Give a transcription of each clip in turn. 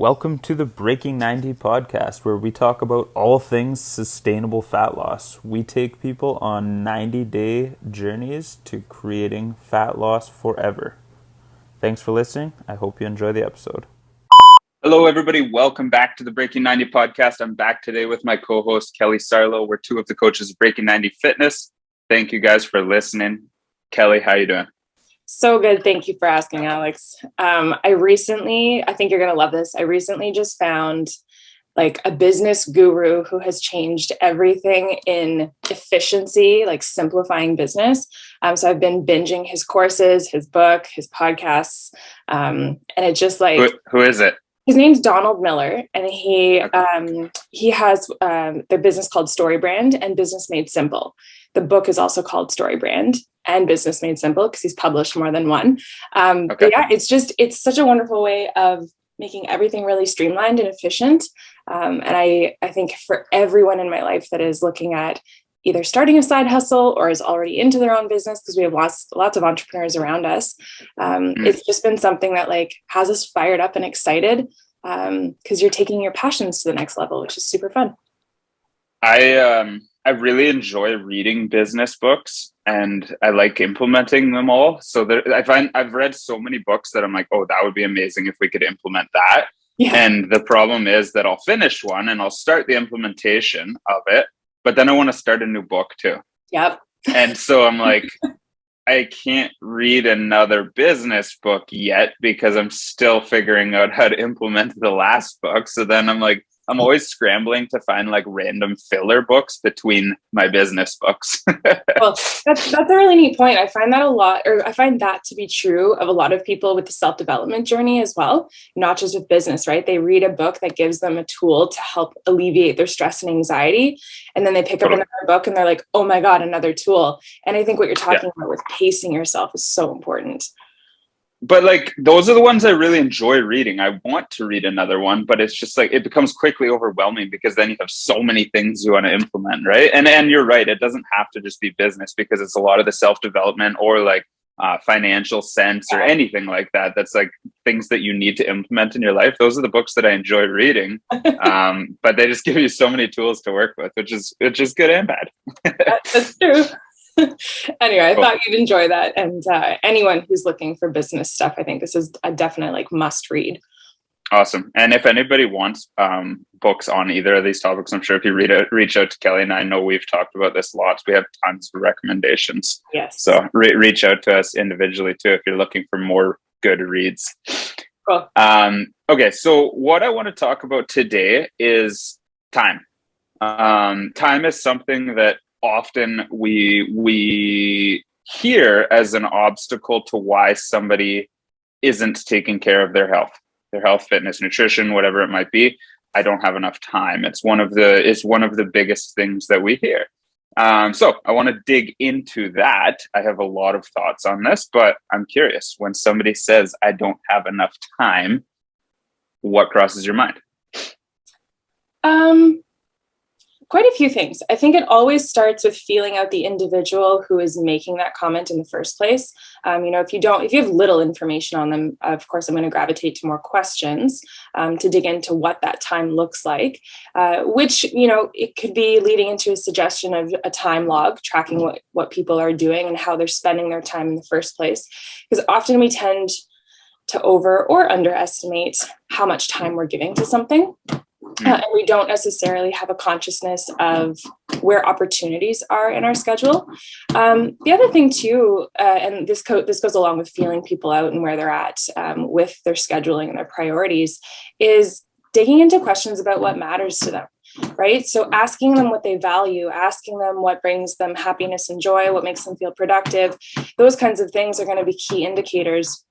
Welcome to the Breaking 90 podcast, where we talk about all things sustainable fat loss. We take people on 90-day journeys to creating fat loss forever. Thanks for listening. I hope you enjoy the episode. Hello, everybody. Welcome back to the Breaking 90 podcast. I'm back today with my co-host, Kelly Sarlo. We're two of the coaches of Breaking 90 Fitness. Thank you guys for listening. Kelly, how you doing? So good. Thank you for asking, Alex. I think you're going to love this. I recently just found like a business guru who has changed everything in efficiency, like simplifying business. So I've been binging his courses, his book, his podcasts. And it just like, who is it? His name's Donald Miller, and he has their business called Story Brand and Business Made Simple. The book is also called Story Brand and Business Made Simple because he's published more than one. But yeah, it's such a wonderful way of making everything really streamlined and efficient. And I think for everyone in my life that is looking at either starting a side hustle or is already into their own business, because we have lots of entrepreneurs around us. It's just been something that like has us fired up and excited because you're taking your passions to the next level, which is super fun. I really enjoy reading business books and I like implementing them all. So I've read so many books that I'm like, oh, that would be amazing if we could implement that. Yeah. And the problem is that I'll finish one and I'll start the implementation of it, but then I want to start a new book too. Yep. And so I'm like, I can't read another business book yet because I'm still figuring out how to implement the last book. So then I'm like, I'm always scrambling to find like random filler books between my business books. Well, that's a really neat point. I find that to be true of a lot of people with the self-development journey as well, not just with business, right? They read a book that gives them a tool to help alleviate their stress and anxiety. And then they pick up another book and they're like, oh my God, another tool. And I think what you're talking about with pacing yourself is so important. But like, those are the ones I really enjoy reading. I want to read another one, but it's just like, it becomes quickly overwhelming because then you have so many things you want to implement, right? And you're right. It doesn't have to just be business because it's a lot of the self-development or like financial sense or anything like that. That's like things that you need to implement in your life. Those are the books that I enjoy reading. But they just give you so many tools to work with, which is good and bad. That's true. Anyway, I thought you'd enjoy that. And anyone who's looking for business stuff, I think this is a definite like must read. Awesome. And if anybody wants books on either of these topics, I'm sure if you reach out to Kelly, and I know we've talked about this lots, we have tons of recommendations. Yes. So reach out to us individually too if you're looking for more good reads. Cool. Okay, so what I want to talk about today is time. Time is something that often we hear as an obstacle to why somebody isn't taking care of their health, fitness, nutrition, whatever it might be. I don't have enough time. It's one of the biggest things that we hear. So I want to dig into that. I have a lot of thoughts on this, but I'm curious, when somebody says, I don't have enough time, what crosses your mind? Quite a few things. I think it always starts with feeling out the individual who is making that comment in the first place. If you have little information on them, of course, I'm going to gravitate to more questions to dig into what that time looks like, which, it could be leading into a suggestion of a time log, tracking what people are doing and how they're spending their time in the first place. Because often we tend to over or underestimate how much time we're giving to something. And we don't necessarily have a consciousness of where opportunities are in our schedule. The other thing too, and this goes along with feeling people out and where they're at with their scheduling and their priorities, is digging into questions about what matters to them, right? So asking them what they value, asking them what brings them happiness and joy, what makes them feel productive, those kinds of things are going to be key indicators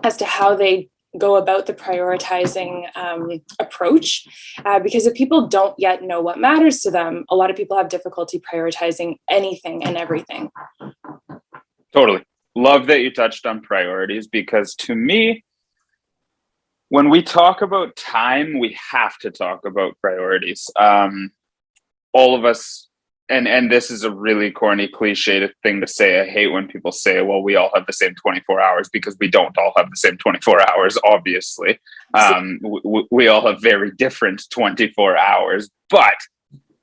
as to how they go about the prioritizing approach. Because if people don't yet know what matters to them, a lot of people have difficulty prioritizing anything and everything. Totally. Love that you touched on priorities, because to me, when we talk about time, we have to talk about priorities. All of us and this is a really corny cliche thing to say. I hate when people say, well, we all have the same 24 hours, because we don't all have the same 24 hours, obviously. We all have very different 24 hours, but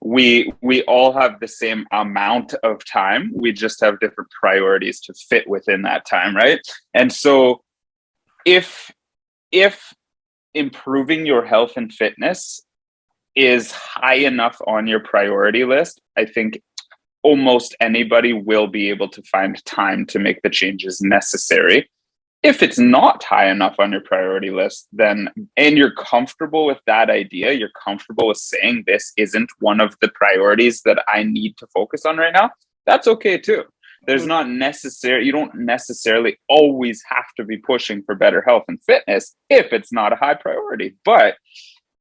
we all have the same amount of time. We just have different priorities to fit within that time, right? And so if improving your health and fitness is high enough on your priority list, I think almost anybody will be able to find time to make the changes necessary. If it's not high enough on your priority list, then, and you're comfortable with that idea, you're comfortable with saying this isn't one of the priorities that I need to focus on right now, that's okay too. There's not necessary, you don't necessarily always have to be pushing for better health and fitness if it's not a high priority. But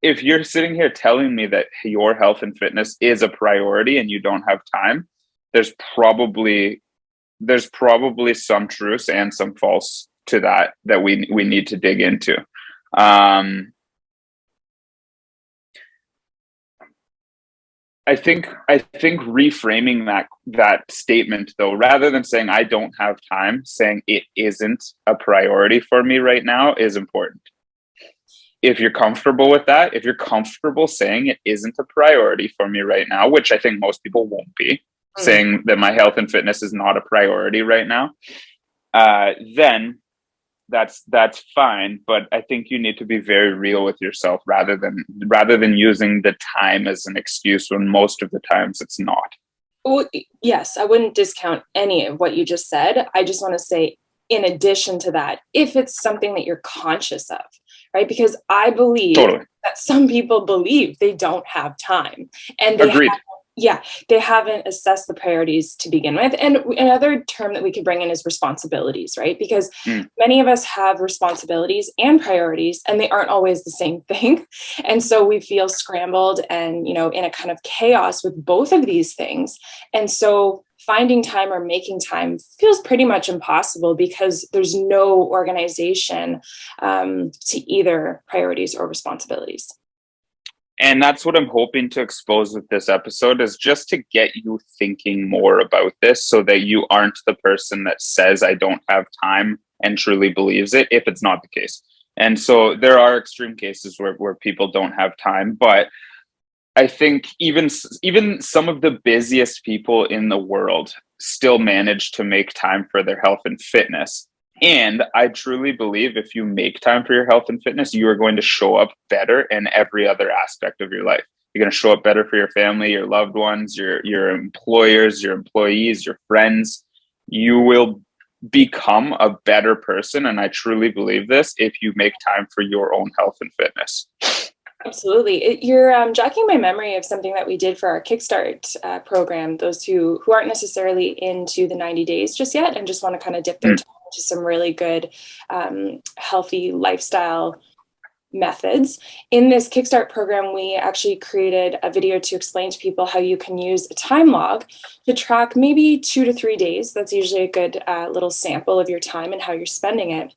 if you're sitting here telling me that your health and fitness is a priority and you don't have time, there's probably some truths and some false to that we need to dig into. I think reframing that statement, though, rather than saying I don't have time, saying it isn't a priority for me right now, is important. If you're comfortable with that, if you're comfortable saying it isn't a priority for me right now, which I think most people won't be, saying that my health and fitness is not a priority right now, then that's fine. But I think you need to be very real with yourself rather than using the time as an excuse when most of the times it's not. Well, yes, I wouldn't discount any of what you just said. I just want to say, in addition to that, if it's something that you're conscious of, right? Because I believe that some people believe they don't have time, and they haven't assessed the priorities to begin with. And another term that we could bring in is responsibilities, right? Because many of us have responsibilities and priorities, and they aren't always the same thing. And so we feel scrambled and, in a kind of chaos with both of these things. And so finding time or making time feels pretty much impossible because there's no organization to either priorities or responsibilities. And that's what I'm hoping to expose with this episode, is just to get you thinking more about this so that you aren't the person that says I don't have time and truly believes it if it's not the case. And so there are extreme cases where people don't have time, but I think even some of the busiest people in the world still manage to make time for their health and fitness. And I truly believe if you make time for your health and fitness, you are going to show up better in every other aspect of your life. You're going to show up better for your family, your loved ones, your employers, your employees, your friends. You will become a better person. And I truly believe this if you make time for your own health and fitness. Absolutely. You're jogging my memory of something that we did for our Kickstart program. Those who aren't necessarily into the 90 days just yet and just want to kind of dip their toe into some really good healthy lifestyle methods. In this Kickstart program, we actually created a video to explain to people how you can use a time log to track maybe 2 to 3 days. That's usually a good little sample of your time and how you're spending it.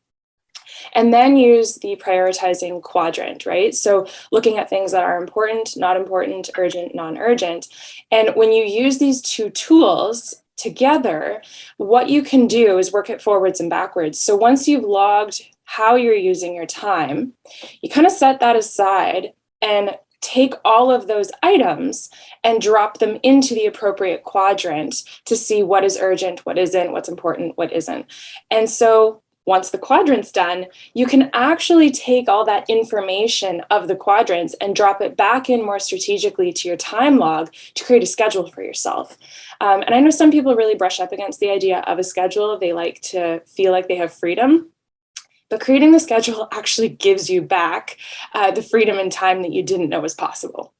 And then use the prioritizing quadrant, right? So looking at things that are important, not important, urgent, non-urgent. And when you use these two tools together, what you can do is work it forwards and backwards. So once you've logged how you're using your time, you kind of set that aside and take all of those items and drop them into the appropriate quadrant to see what is urgent, what isn't, what's important, what isn't. And so once the quadrant's done, you can actually take all that information of the quadrants and drop it back in more strategically to your time log to create a schedule for yourself. And I know some people really brush up against the idea of a schedule. They like to feel like they have freedom. But creating the schedule actually gives you back the freedom and time that you didn't know was possible.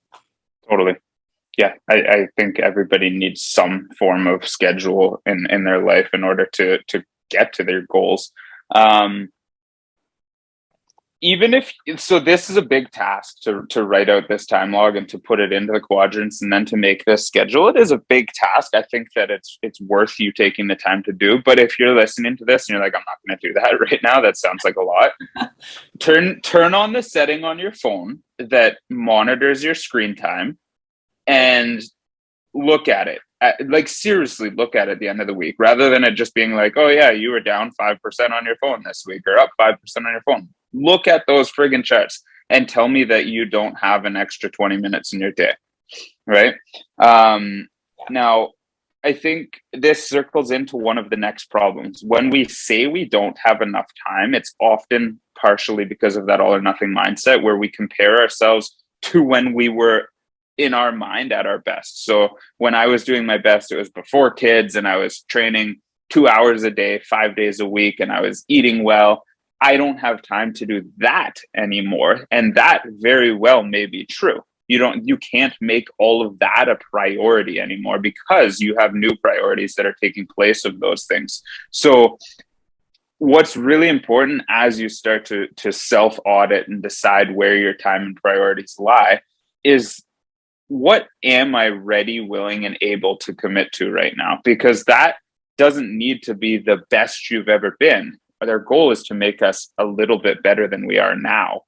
Totally. Yeah, I think everybody needs some form of schedule in their life in order to get to their goals. Even if, so this is a big task to write out this time log and to put it into the quadrants and then to make this schedule. It is a big task. I think that it's worth you taking the time to do. But if you're listening to this and you're like, I'm not going to do that right now, that sounds like a lot. Turn on the setting on your phone that monitors your screen time and look at it. Like seriously look at it at the end of the week, rather than it just being like, oh yeah, you were down 5% on your phone this week or up 5% on your phone. Look at those friggin' charts and tell me that you don't have an extra 20 minutes in your day, right? Now, I think this circles into one of the next problems. When we say we don't have enough time, it's often partially because of that all or nothing mindset, where we compare ourselves to when we were in our mind at our best. So when I was doing my best, it was before kids and I was training 2 hours a day, 5 days a week, and I was eating well. I don't have time to do that anymore. And that very well may be true. You can't make all of that a priority anymore because you have new priorities that are taking place of those things. So what's really important as you start to self-audit and decide where your time and priorities lie is, what am I ready, willing, and able to commit to right now? Because that doesn't need to be the best you've ever been. Their goal is to make us a little bit better than we are now.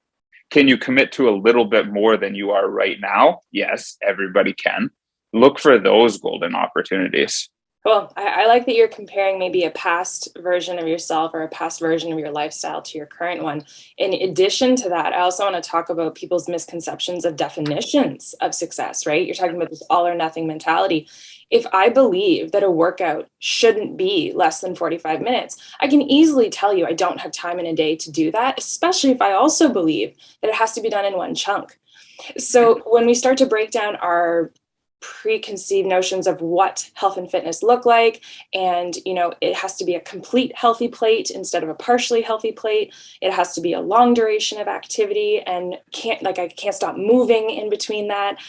Can you commit to a little bit more than you are right now? Yes, everybody can. Look for those golden opportunities. Cool. I like that you're comparing maybe a past version of yourself or a past version of your lifestyle to your current one. In addition to that, I also want to talk about people's misconceptions of definitions of success, right? You're talking about this all or nothing mentality. If I believe that a workout shouldn't be less than 45 minutes, I can easily tell you I don't have time in a day to do that, especially if I also believe that it has to be done in one chunk. So when we start to break down our preconceived notions of what health and fitness look like, and it has to be a complete healthy plate instead of a partially healthy plate, it has to be a long duration of activity, and I can't stop moving in between that,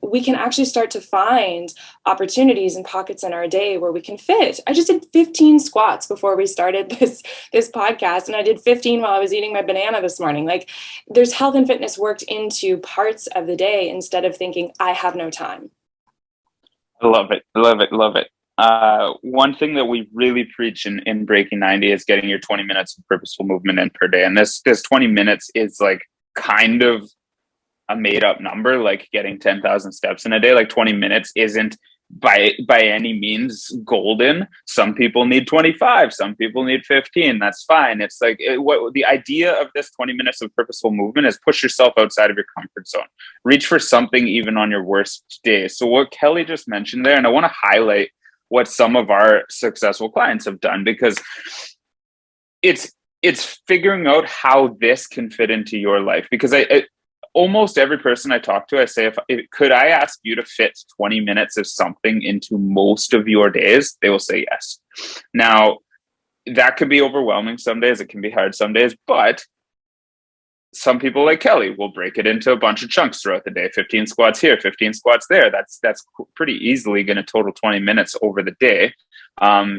we can actually start to find opportunities and pockets in our day where we can fit. I just did 15 squats before we started this podcast, and I did 15 while I was eating my banana this morning. Like, there's health and fitness worked into parts of the day instead of thinking I have no time. I love it. One thing that we really preach in Breaking 90 is getting your 20 minutes of purposeful movement in per day. And this 20 minutes is like kind of a made up number, like getting 10,000 steps in a day. Like 20 minutes isn't by any means golden. Some people need 25, some people need 15. That's fine. It's like what the idea of this 20 minutes of purposeful movement is: push yourself outside of your comfort zone, reach for something even on your worst days. So what Kelly just mentioned there, and I want to highlight what some of our successful clients have done, because it's figuring out how this can fit into your life. Because almost every person I talk to, I say, could I ask you to fit 20 minutes of something into most of your days? They will say yes. Now, that could be overwhelming some days. It can be hard some days, but some people like Kelly will break it into a bunch of chunks throughout the day. 15 squats here, 15 squats there. That's pretty easily going to total 20 minutes over the day.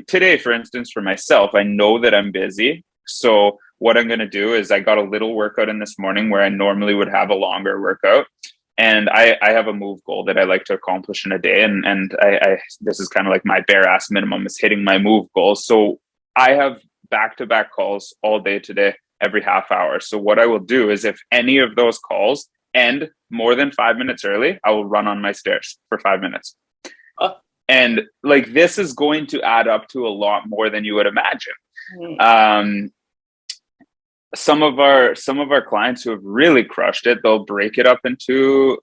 Today, for instance, for myself, I know that I'm busy. So what I'm going to do is I got a little workout in this morning where I normally would have a longer workout. And I have a move goal that I like to accomplish in a day. And I this is kind of like my bare ass minimum is hitting my move goal. So I have back-to-back calls all day today, every half hour. So what I will do is, if any of those calls end more than 5 minutes early, I will run on my stairs for 5 minutes. And like, this is going to add up to a lot more than you would imagine. Some of our clients who have really crushed it, they'll break it up into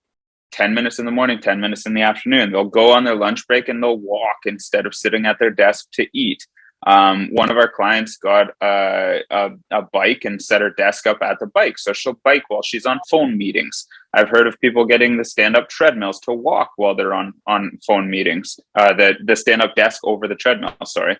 10 minutes in the morning, 10 minutes in the afternoon. They'll go on their lunch break and they'll walk instead of sitting at their desk to eat. One of our clients got a bike and set her desk up at the bike, so she'll bike while she's on phone meetings. I've heard of people getting the stand-up treadmills to walk while they're on phone meetings. The stand-up desk over the treadmill. Sorry.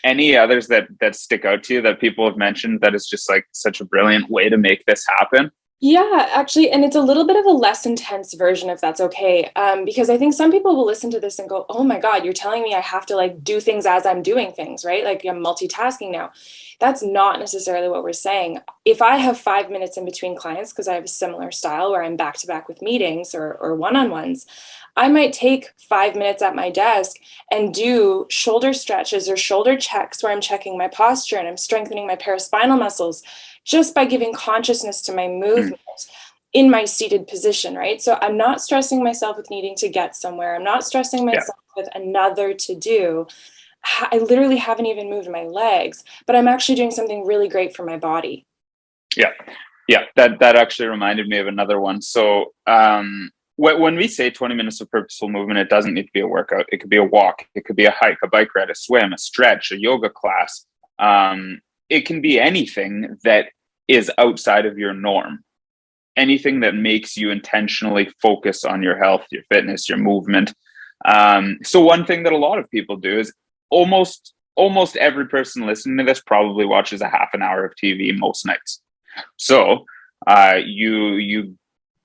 Any others that stick out to you that people have mentioned that is just like such a brilliant way to make this happen? Yeah, actually, and it's a little bit of a less intense version, if that's okay, because I think some people will listen to this and go, oh my God, you're telling me I have to like do things as I'm doing things, right? Like, I'm multitasking now. That's not necessarily what we're saying. If I have 5 minutes in between clients, because I have a similar style where I'm back to back with meetings or one-on-ones, I might take 5 minutes at my desk and do shoulder stretches or shoulder checks where I'm checking my posture and I'm strengthening my paraspinal muscles just by giving consciousness to my movement. in my seated position, right? So I'm not stressing myself with needing to get somewhere. I'm not stressing myself with another to do. I literally haven't even moved my legs, but I'm actually doing something really great for my body. Yeah. Yeah. That actually reminded me of another one. So, when we say 20 minutes of purposeful movement, it doesn't need to be a workout. It could be a walk. It could be a hike, a bike ride, a swim, a stretch, a yoga class. It can be anything that is outside of your norm. Anything that makes you intentionally focus on your health, your fitness, your movement. So one thing that a lot of people do is almost every person listening to this probably watches a half an hour of TV most nights. So you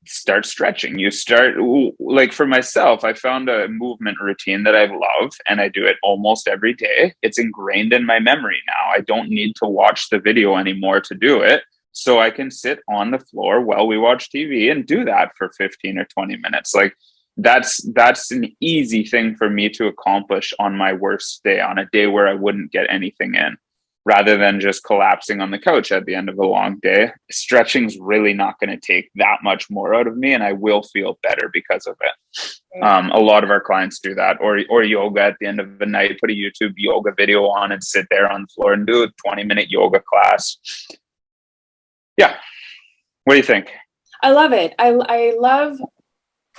start stretching. You start, like for myself, I found a movement routine that I love, and I do it almost every day. It's ingrained in my memory now. I don't need to watch the video anymore to do it. So I can sit on the floor while we watch TV and do that for 15 or 20 minutes. Like that's an easy thing for me to accomplish on my worst day, on a day where I wouldn't get anything in, rather than just collapsing on the couch at the end of a long day. Stretching's really not going to take that much more out of me, and I will feel better because of it. A lot of our clients do that, or yoga at the end of the night, put a YouTube yoga video on and sit there on the floor and do a 20-minute yoga class. Yeah. What do you think? I love it. I love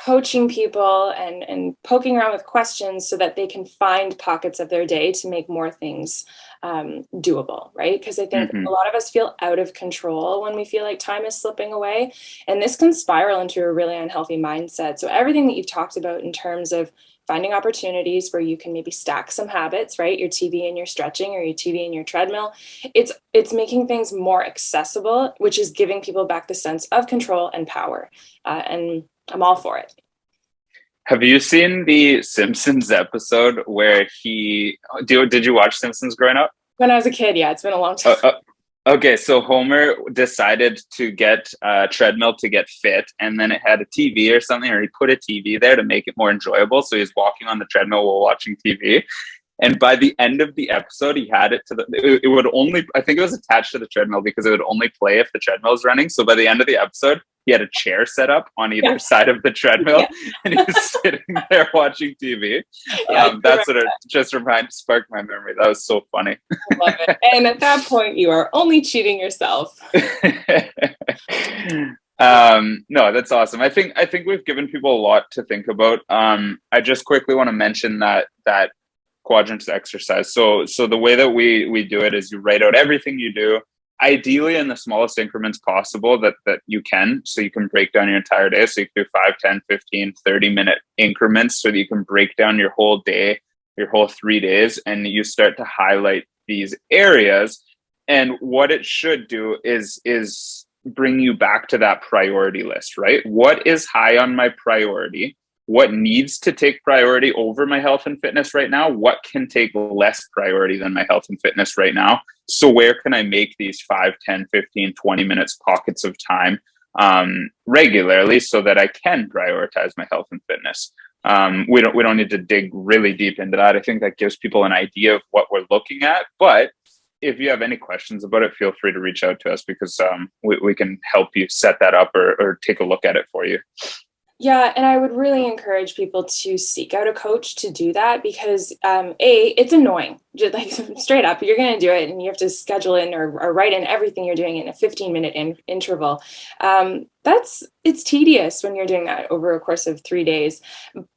coaching people and poking around with questions so that they can find pockets of their day to make more things doable, right? Because I think a lot of us feel out of control when we feel like time is slipping away, and this can spiral into a really unhealthy mindset. So everything that you've talked about in terms of finding opportunities where you can maybe stack some habits, right? Your TV and your stretching, or your TV and your treadmill. It's making things more accessible, which is giving people back the sense of control and power. And I'm all for it. Have you seen the Simpsons episode where did you watch Simpsons growing up? When I was a kid, yeah, it's been a long time. Okay, so Homer decided to get a treadmill to get fit, and then it had a TV or something, or he put a TV there to make it more enjoyable. So he's walking on the treadmill while watching TV. And by the end of the episode, he had it it would only, I think it was attached to the treadmill because it would only play if the treadmill was running. So by the end of the episode, he had a chair set up on either side of the treadmill, and he was sitting there watching TV. That's what it just sparked my memory. That was so funny. I love it. And at that point, you are only cheating yourself. No, that's awesome. I think we've given people a lot to think about. I just quickly want to mention that Quadrant Exercise. So the way that we do it is you write out everything you do, ideally in the smallest increments possible that you can, so you can break down your entire day. So you can do 5, 10, 15, 30-minute increments so that you can break down your whole day, your whole 3 days, and you start to highlight these areas. And what it should do is bring you back to that priority list, right? What is high on my priority? What needs to take priority over my health and fitness right now? What can take less priority than my health and fitness right now? So where can I make these 5, 10, 15, 20 minutes pockets of time regularly so that I can prioritize my health and fitness? We don't need to dig really deep into that. I think that gives people an idea of what we're looking at. But if you have any questions about it, feel free to reach out to us, because we can help you set that up or take a look at it for you. Yeah, and I would really encourage people to seek out a coach to do that, because it's annoying. Just like straight up, you're going to do it and you have to schedule in or write in everything you're doing in a 15-minute interval. It's tedious when you're doing that over a course of 3 days,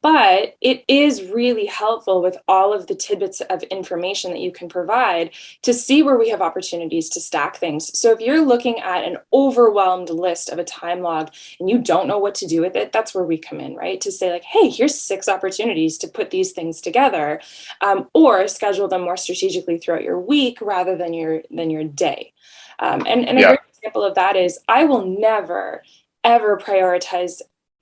but it is really helpful with all of the tidbits of information that you can provide to see where we have opportunities to stack things. So if you're looking at an overwhelmed list of a time log and you don't know what to do with it, that's where we come in, right? To say like, hey, here's 6 opportunities to put these things together, or schedule them more strategically throughout your week rather than your day. And a great example of that is I will never ever prioritize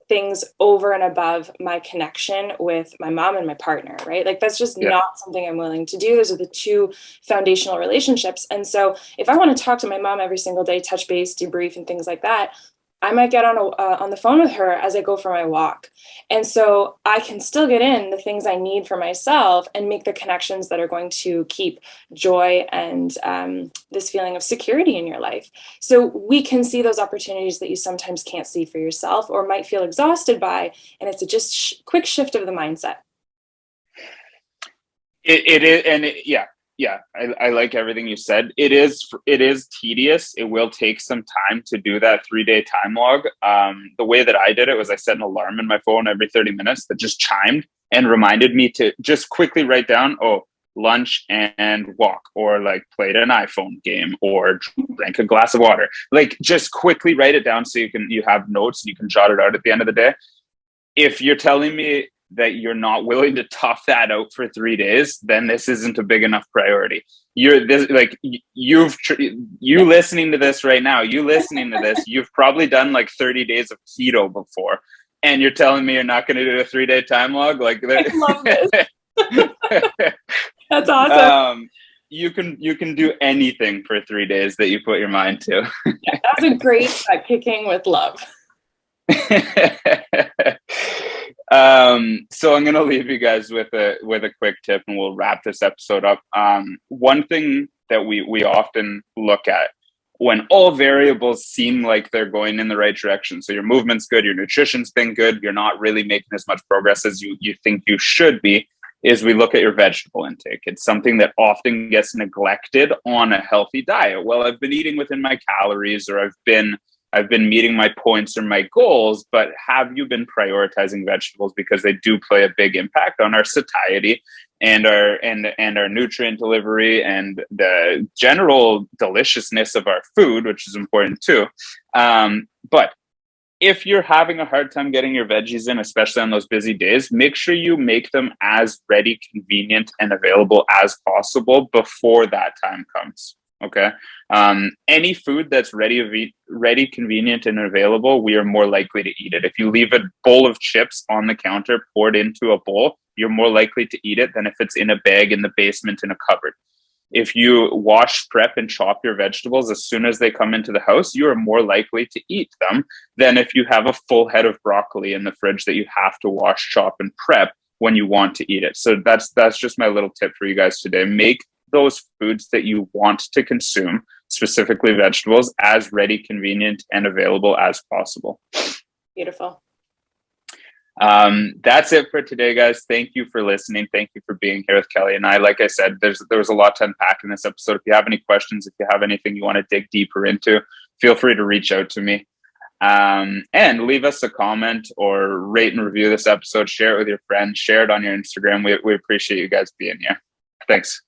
things over and above my connection with my mom and my partner, right? Like that's just not something I'm willing to do. Those are the 2 foundational relationships. And so if I want to talk to my mom every single day, touch base, debrief, and things like that, I might get on the phone with her as I go for my walk. And so I can still get in the things I need for myself and make the connections that are going to keep joy and this feeling of security in your life. So we can see those opportunities that you sometimes can't see for yourself or might feel exhausted by. And it's a just quick shift of the mindset. It is, and yeah, I like everything you said. It is tedious. It will take some time to do that 3-day time log. The way that I did it was I set an alarm in my phone every 30 minutes that just chimed and reminded me to just quickly write down, oh, lunch and walk, or like played an iPhone game, or drank a glass of water. Like just quickly write it down so you have notes and you can jot it out at the end of the day. If you're telling me that you're not willing to tough that out for 3 days, then this isn't a big enough priority. You're this, like, you listening to this right now, you've probably done like 30 days of keto before, and you're telling me you're not going to do a 3-day time log. Like, I love this. That's awesome. You can do anything for 3 days that you put your mind to. Yeah, that's a great kicking with love. So I'm going to leave you guys with a quick tip, and we'll wrap this episode up. One thing that we often look at when all variables seem like they're going in the right direction. So your movement's good, your nutrition's been good, you're not really making as much progress as you think you should be, is we look at your vegetable intake. It's something that often gets neglected on a healthy diet. Well, I've been eating within my calories, or I've been meeting my points or my goals, but have you been prioritizing vegetables? Because they do play a big impact on our satiety and our nutrient delivery and the general deliciousness of our food, which is important too. But if you're having a hard time getting your veggies in, especially on those busy days, make sure you make them as ready, convenient, and available as possible before that time comes. Okay. Any food that's ready, convenient, and available, we are more likely to eat it. If you leave a bowl of chips on the counter poured into a bowl, you're more likely to eat it than if it's in a bag in the basement in a cupboard. If you wash, prep, and chop your vegetables as soon as they come into the house, you are more likely to eat them than if you have a full head of broccoli in the fridge that you have to wash, chop, and prep when you want to eat it. So that's just my little tip for you guys today. Make those foods that you want to consume, specifically vegetables, as ready, convenient, and available as possible. Beautiful. That's it for today, guys. Thank you for listening. Thank you for being here with Kelly and I. Like I said, there was a lot to unpack in this episode. If you have any questions, if you have anything you want to dig deeper into, feel free to reach out to me. And leave us a comment or rate and review this episode. Share it with your friends. Share it on your Instagram. We appreciate you guys being here. Thanks.